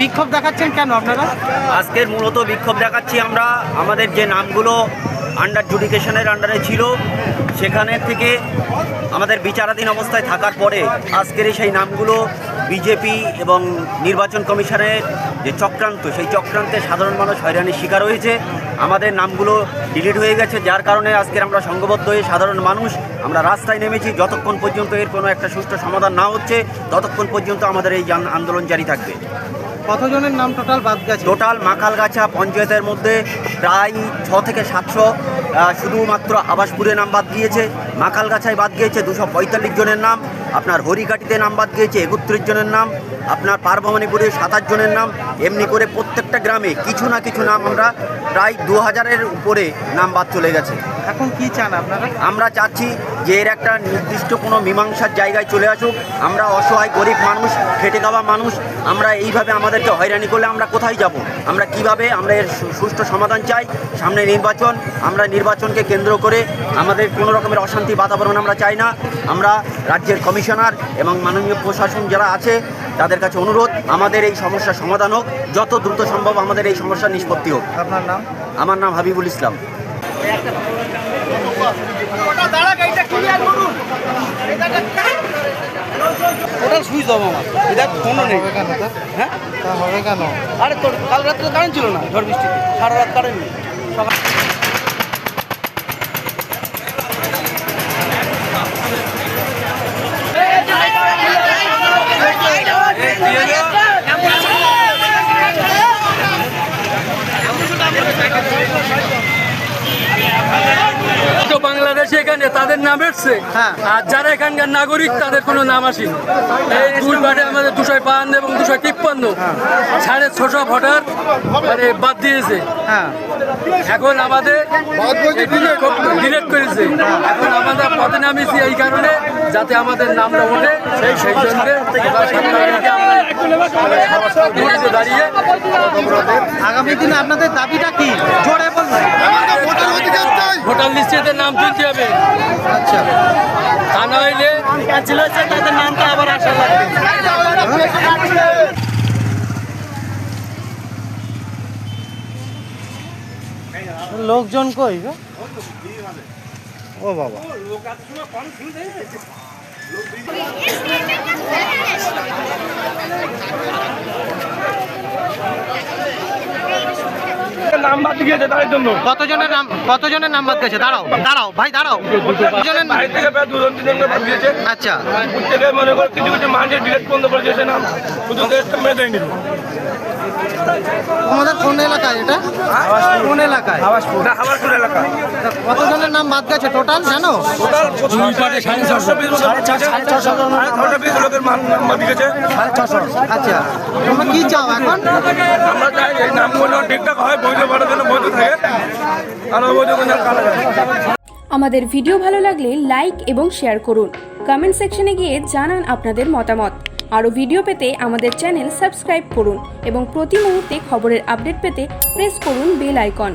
বিক্ষোভ দেখাচ্ছেন কেন আপনারা? আজকের মূলত বিক্ষোভ দেখাচ্ছি আমরা আমাদের যে নামগুলো আন্ডার জুডিকেশনের আন্ডারে ছিল সেখানে থেকে আমাদের বিচারাধীন অবস্থায় থাকার পরে আজকের সেই নামগুলো বিজেপি এবং নির্বাচন কমিশনের যে চক্রান্ত, সেই চক্রান্তে সাধারণ মানুষ হয়রানির শিকার হয়েছে। আমাদের নামগুলো ডিলিট হয়ে গেছে, যার কারণে আজকের আমরা সংঘবদ্ধ হয়ে সাধারণ মানুষ আমরা রাস্তায় নেমেছি। যতক্ষণ পর্যন্ত এর কোনো একটা সুষ্ঠু সমাধান না হচ্ছে ততক্ষণ পর্যন্ত আমাদের এই আন্দোলন জারি থাকবে। কতজনের নাম টোটাল বাদ গেছে? টোটাল মাখালগাছা পঞ্চায়েতের মধ্যে প্রায় 600 থেকে 700 শুধুমাত্র আবাসপুরে নাম বাদ গিয়েছে। মাখালগাছায় বাদ গিয়েছে 245 জনের নাম। আপনার হরিঘাটিতে নাম বাদ গিয়েছে 31 জনের নাম। আপনার পারভবানীপুরে 27 জনের নাম। এমনি করে প্রত্যেকটা গ্রামে কিছু না কিছু নাম আমরা প্রায় 2000-এর উপরে নাম বাদ চলে গেছে। এখন কি চান আপনারা? আমরা চাচ্ছি যে এর একটা নির্দিষ্ট কোনো মীমাংসার জায়গায় চলে আসুক। আমরা অসহায় গরিব মানুষ, খেটে খাওয়া মানুষ, আমরা এইভাবে আমাদেরকে হয়রানি করলে আমরা কোথায় যাব? আমরা কিভাবে আমরা এর সুষ্ঠু সমাধান চাই। সামনে নির্বাচন, আমরা নির্বাচনকে কেন্দ্র করে আমাদের কোনো রকমের অশান্তি বাতাবরণ আমরা চাই না। আমরা রাজ্যের কমিশনার এবং মাননীয় প্রশাসন যারা আছে তাদের কাছে অনুরোধ, আমাদের এই সমস্যার সমাধান হোক, যত দ্রুত সম্ভব আমাদের এই সমস্যার নিষ্পত্তি হোক। আপনার নাম? আমার নাম হাবিবুল ইসলাম। ওটা সুইচ অফ আমার, এটা ফোনও নেই। হ্যাঁ, তা হবে কেন? আরে তোর কাল রাত্রে কারেন্ট ছিল না, ঝড় বৃষ্টিতে সারা রাত কারেন্ট নেই। সকাল বাংলাদেশে এখানে তাদের নাম এসছে, আর যারা এখানকার নাগরিক তাদের কোনো নাম আসেনি। এই দুই বারে আমাদের 252 এবং 253 650 ভোটার মানে বাদ দিয়েছে। এখন আমাদের ডিলেট করেছে। এখন আমাদের পথে নামিয়েছি এই কারণে যাতে আমাদের নামটা ওঠে, সেই জন্য দাঁড়িয়ে। আগামী দিনে আপনাদের দাবিটা কি? জোরে বলুন। ভোটার লিস্টে নাম তুলতে হবে। আচ্ছা, তা নইলে তাদের নামটা আবার আসা লাগবে। লোকজন কই গো? ও বাবা, নাম বাদ গিয়েছে তার জন্য। কতজনের নাম বাদ গেছে? দাঁড়াও দাঁড়াও ভাই, দাঁড়াও। কতজনের? বাইরে থেকে প্রায় 2-3 বাদ গিয়েছে। আচ্ছা, প্রত্যেকে মনে করে কিছু কিছু মানুষের ডিলেট বন্ধ করে দিয়েছে নাম, শুধু দেশটা মেয়ে দেয়নি। আমাদের কোন এলাকায় এটা? কোন এলাকায়? হাওয়াসপুর এলাকা। কতজনের নাম বাদ গেছে টোটাল জানো? টোটাল 620 লোকের নাম বাদ গেছে। আচ্ছা, তোমরা কি চাও এখন? আমরা চাই এই নামগুলো ঠিকঠাক হয়, বৈধ করার জন্য বৈধ থাকে, আর অবৈধ কোনো কালা যায়। আমাদের ভিডিও ভালো লাগলে লাইক এবং শেয়ার করুন। কমেন্ট সেকশনে গিয়ে জানান আপনাদের মতামত। আরও ভিডিও পেতে আমাদের চ্যানেল সাবস্ক্রাইব করুন এবং প্রতি মুহূর্তে খবরের আপডেট পেতে প্রেস করুন বেল আইকন।